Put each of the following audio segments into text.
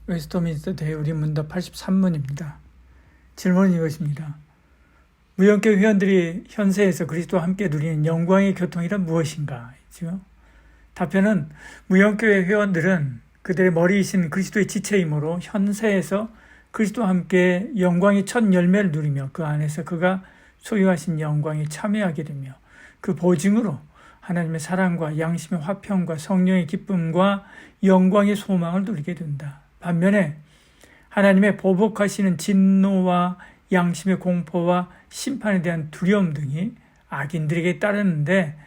웨스트민스터 대의문답 83문입니다. 질문은 이것입니다. 무형교회 회원들이 현세에서 그리스도와 함께 누리는 영광의 교통이란 무엇인가? 답변은 무형교회 회원들은 그들의 머리이신 그리스도의 지체이므로 현세에서 그리스도와 함께 영광의 첫 열매를 누리며 그 안에서 그가 소유하신 영광에 참여하게 되며 그 보증으로 하나님의 사랑과 양심의 화평과 성령의 기쁨과 영광의 소망을 누리게 된다. 반면에 하나님의 보복하시는 진노와 양심의 공포와 심판에 대한 두려움 등이 악인들에게 따르는데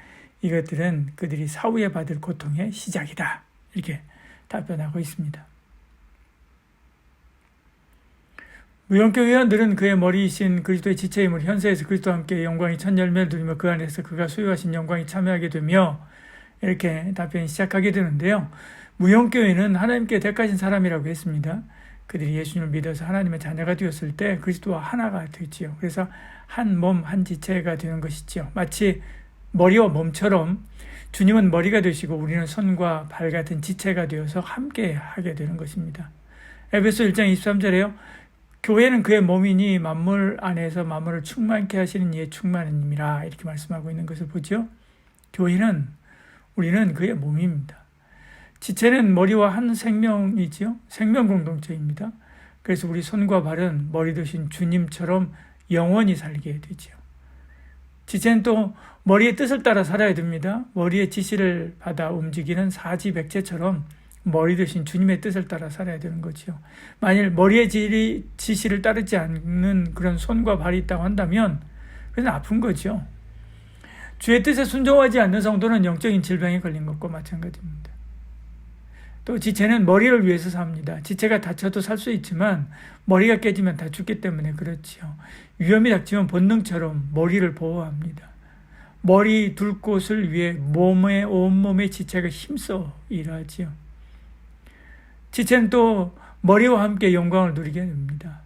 이것들은 그들이 사후에 받을 고통의 시작이다. 이렇게 답변하고 있습니다. 무형교회 회원들은 그의 머리이신 그리스도의 지체임을 현세에서 그리스도와 함께 영광의 첫 열매를 누리며 그 안에서 그가 소유하신 영광에 참여하게 되며 이렇게 답변이 시작하게 되는데요. 무형교회는 하나님께 택하신 사람이라고 했습니다. 그들이 예수님을 믿어서 하나님의 자녀가 되었을 때 그리스도와 하나가 되지요. 그래서 한 몸, 한 지체가 되는 것이지요. 마치 머리와 몸처럼 주님은 머리가 되시고 우리는 손과 발 같은 지체가 되어서 함께 하게 되는 것입니다. 에베소 1장 23절에요. 교회는 그의 몸이니 만물 안에서 만물을 충만케 하시는 이의 충만함이라 이렇게 말씀하고 있는 것을 보죠. 교회는 우리는 그의 몸입니다. 지체는 머리와 한 생명이지요. 생명 공동체입니다. 그래서 우리 손과 발은 머리 되신 주님처럼 영원히 살게 되지요. 지체는 또 머리의 뜻을 따라 살아야 됩니다. 머리의 지시를 받아 움직이는 사지백체처럼 머리 되신 주님의 뜻을 따라 살아야 되는 거죠. 만일 머리의 지시를 따르지 않는 그런 손과 발이 있다고 한다면 그건 아픈 거죠. 주의 뜻에 순종하지 않는 성도는 영적인 질병에 걸린 것과 마찬가지입니다. 또 지체는 머리를 위해서 삽니다. 지체가 다쳐도 살 수 있지만 머리가 깨지면 다 죽기 때문에 그렇지요. 위험이 닥치면 본능처럼 머리를 보호합니다. 머리 둘 곳을 위해 온몸의 지체가 힘써 일하지요. 지체는 또 머리와 함께 영광을 누리게 됩니다.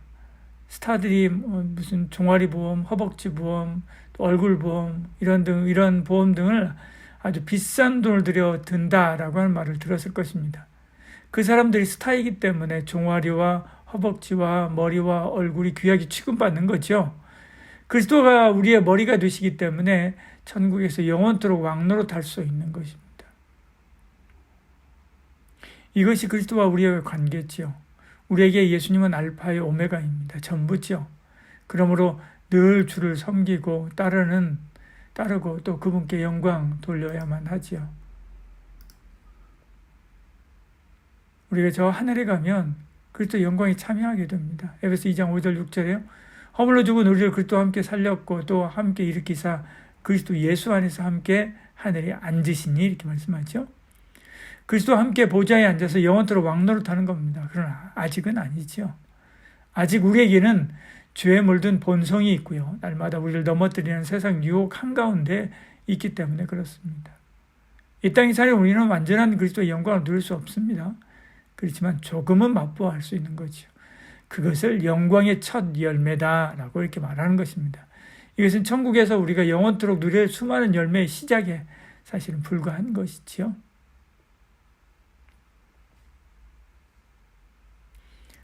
스타들이 무슨 종아리 보험, 허벅지 보험, 얼굴 보험 이런 보험 등을 아주 비싼 돈을 들여 든다라고 하는 말을 들었을 것입니다. 그 사람들이 스타이기 때문에 종아리와 허벅지와 머리와 얼굴이 귀하게 취급받는 거죠. 그리스도가 우리의 머리가 되시기 때문에 천국에서 영원토록 왕노릇할 수 있는 것입니다. 이것이 그리스도와 우리의 관계지요. 우리에게 예수님은 알파의 오메가입니다. 전부지요. 그러므로 늘 주를 섬기고 따르고 또 그분께 영광 돌려야만 하지요. 우리가 저 하늘에 가면 그리스도 영광에 참여하게 됩니다. 에베소 2장 5절 6절에요. 허물로 죽은 우리를 그리스도와 함께 살렸고 또 함께 일으키사 그리스도 예수 안에서 함께 하늘에 앉으시니 이렇게 말씀하죠. 그리스도와 함께 보좌에 앉아서 영원토록 왕노릇하는 겁니다. 그러나 아직은 아니죠. 아직 우리에게는 죄에 물든 본성이 있고요. 날마다 우리를 넘어뜨리는 세상 유혹 한가운데 있기 때문에 그렇습니다. 이 땅에 사는 우리는 완전한 그리스도의 영광을 누릴 수 없습니다. 그렇지만 조금은 맛보아할 수 있는 거죠. 그것을 영광의 첫 열매다라고 이렇게 말하는 것입니다. 이것은 천국에서 우리가 영원토록 누릴 수많은 열매의 시작에 사실은 불과한 것이지요.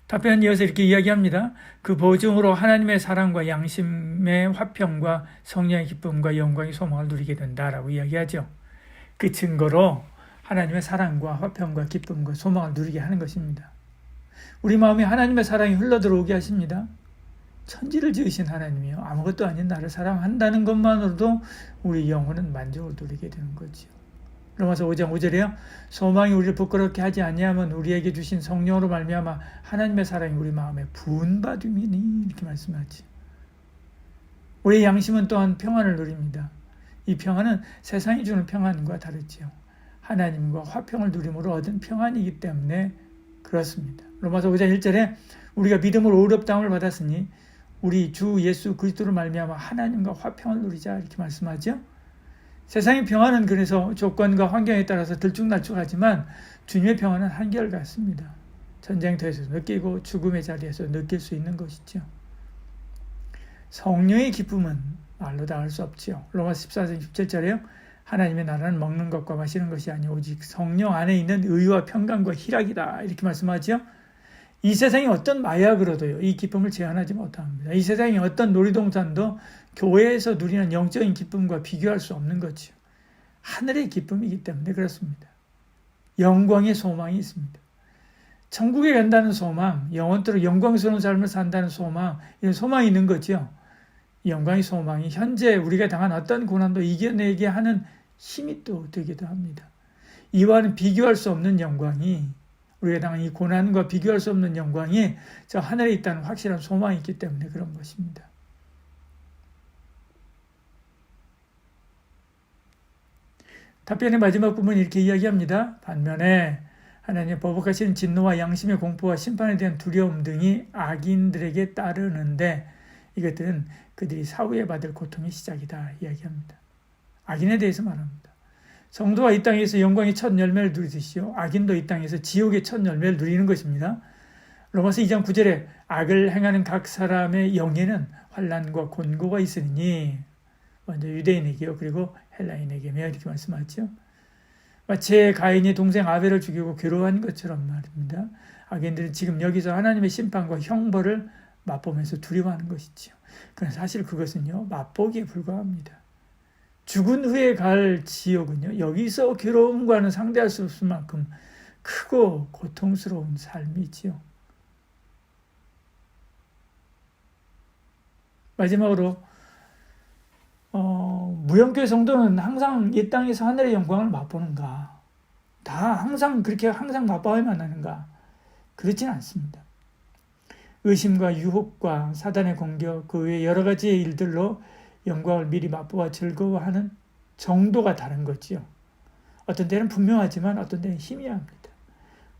답변은 이어서 이렇게 이야기합니다. 그 보증으로 하나님의 사랑과 양심의 화평과 성령의 기쁨과 영광의 소망을 누리게 된다라고 이야기하죠. 그 증거로 하나님의 사랑과 화평과 기쁨과 소망을 누리게 하는 것입니다. 우리 마음에 하나님의 사랑이 흘러들어오게 하십니다. 천지를 지으신 하나님이요. 아무것도 아닌 나를 사랑한다는 것만으로도 우리 영혼은 만족을 누리게 되는 거죠. 로마서 5장 5절에요. 소망이 우리를 부끄럽게 하지 아니하면 우리에게 주신 성령으로 말미암아 하나님의 사랑이 우리 마음에 부은받음이니 이렇게 말씀하지. 우리의 양심은 또한 평안을 누립니다. 이 평안은 세상이 주는 평안과 다르지요. 하나님과 화평을 누림으로 얻은 평안이기 때문에 그렇습니다. 로마서 5장 1절에 우리가 믿음으로 의롭다함을 받았으니 우리 주 예수 그리스도로 말미암아 하나님과 화평을 누리자 이렇게 말씀하죠. 세상의 평안은 그래서 조건과 환경에 따라서 들쭉날쭉하지만 주님의 평안은 한결같습니다. 전쟁터에서 느끼고 죽음의 자리에서 느낄 수 있는 것이죠. 성령의 기쁨은 말로 다 할 수 없지요. 로마서 14장 17절에요. 하나님의 나라는 먹는 것과 마시는 것이 아니 오직 성령 안에 있는 의와 평강과 희락이다 이렇게 말씀하죠. 이 세상의 어떤 마약으로도요, 이 기쁨을 제한하지 못합니다. 이 세상의 어떤 놀이동산도 교회에서 누리는 영적인 기쁨과 비교할 수 없는 거죠. 하늘의 기쁨이기 때문에 그렇습니다. 영광의 소망이 있습니다. 천국에 간다는 소망, 영원토록 영광스러운 삶을 산다는 소망, 이런 소망이 있는 거죠. 영광의 소망이 현재 우리가 당한 어떤 고난도 이겨내게 하는 힘이 또 되기도 합니다. 이와는 비교할 수 없는 영광이, 우리가 당한 이 고난과 비교할 수 없는 영광이 저 하늘에 있다는 확실한 소망이 있기 때문에 그런 것입니다. 답변의 마지막 부분은 이렇게 이야기합니다. 반면에 하나님의 버벅하시는 진노와 양심의 공포와 심판에 대한 두려움 등이 악인들에게 따르는데 이것들은 그들이 사후에 받을 고통의 시작이다 이야기합니다. 악인에 대해서 말합니다. 성도가 이 땅에서 영광의 첫 열매를 누리듯이요, 악인도 이 땅에서 지옥의 첫 열매를 누리는 것입니다. 로마서 2장 9절에 악을 행하는 각 사람의 영에는 환난과 곤고가 있으니, 먼저 유대인에게요, 그리고 헬라인에게며 이렇게 말씀하죠. 마치 가인이 동생 아벨을 죽이고 괴로워한 것처럼 말입니다. 악인들은 지금 여기서 하나님의 심판과 형벌을 맛보면서 두려워하는 것이지요. 그러나 사실 그것은요, 맛보기에 불과합니다. 죽은 후에 갈 지옥은요, 여기서 괴로움과는 상대할 수 없을 만큼 크고 고통스러운 삶이지요. 마지막으로 무형교회 성도는 항상 이 땅에서 하늘의 영광을 맛보는가? 다 항상 그렇게 항상 맛봐야만 하는가? 그렇지는 않습니다. 의심과 유혹과 사단의 공격, 그 외 여러 가지의 일들로 영광을 미리 맛보아 즐거워하는 정도가 다른 거지요. 어떤 때는 분명하지만 어떤 때는 희미합니다.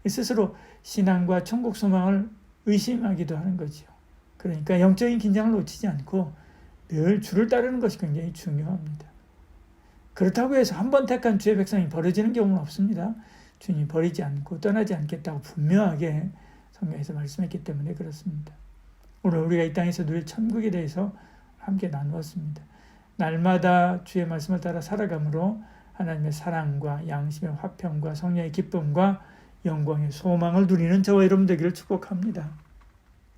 스스로 신앙과 천국 소망을 의심하기도 하는 거지요. 그러니까 영적인 긴장을 놓치지 않고 늘 주를 따르는 것이 굉장히 중요합니다. 그렇다고 해서 한 번 택한 주의 백성이 버려지는 경우는 없습니다. 주님이 버리지 않고 떠나지 않겠다고 분명하게 성경에서 말씀했기 때문에 그렇습니다. 오늘 우리가 이 땅에서 누릴 천국에 대해서 함께 나누었습니다. 날마다 주의 말씀을 따라 살아감으로 하나님의 사랑과 양심의 화평과 성령의 기쁨과 영광의 소망을 누리는 저와 여러분 되기를 축복합니다.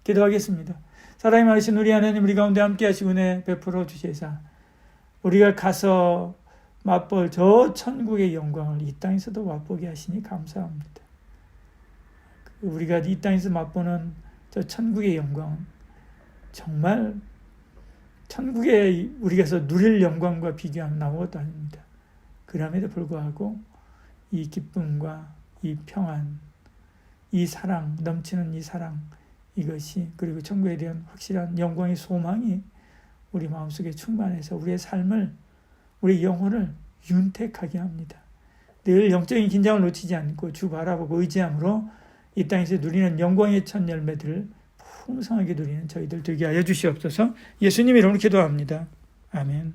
기도하겠습니다. 사랑이 많으신 우리 하나님, 우리 가운데 함께 하시고 은혜 베풀어 주시사 우리가 가서 맛볼 저 천국의 영광을 이 땅에서도 맛보게 하시니 감사합니다. 우리가 이 땅에서 맛보는 저 천국의 영광, 정말 천국에 우리가서 누릴 영광과 비교하면 아무것도 아닙니다. 그럼에도 불구하고 이 기쁨과 이 평안, 이 사랑, 넘치는 이 사랑, 이것이, 그리고 천국에 대한 확실한 영광의 소망이 우리 마음속에 충만해서 우리의 삶을, 우리 영혼을 윤택하게 합니다. 늘 영적인 긴장을 놓치지 않고 주 바라보고 의지함으로 이 땅에서 누리는 영광의 첫 열매들을 풍성하게 누리는 저희들 되게 하여 주시옵소서. 예수님 이름으로 기도합니다. 아멘.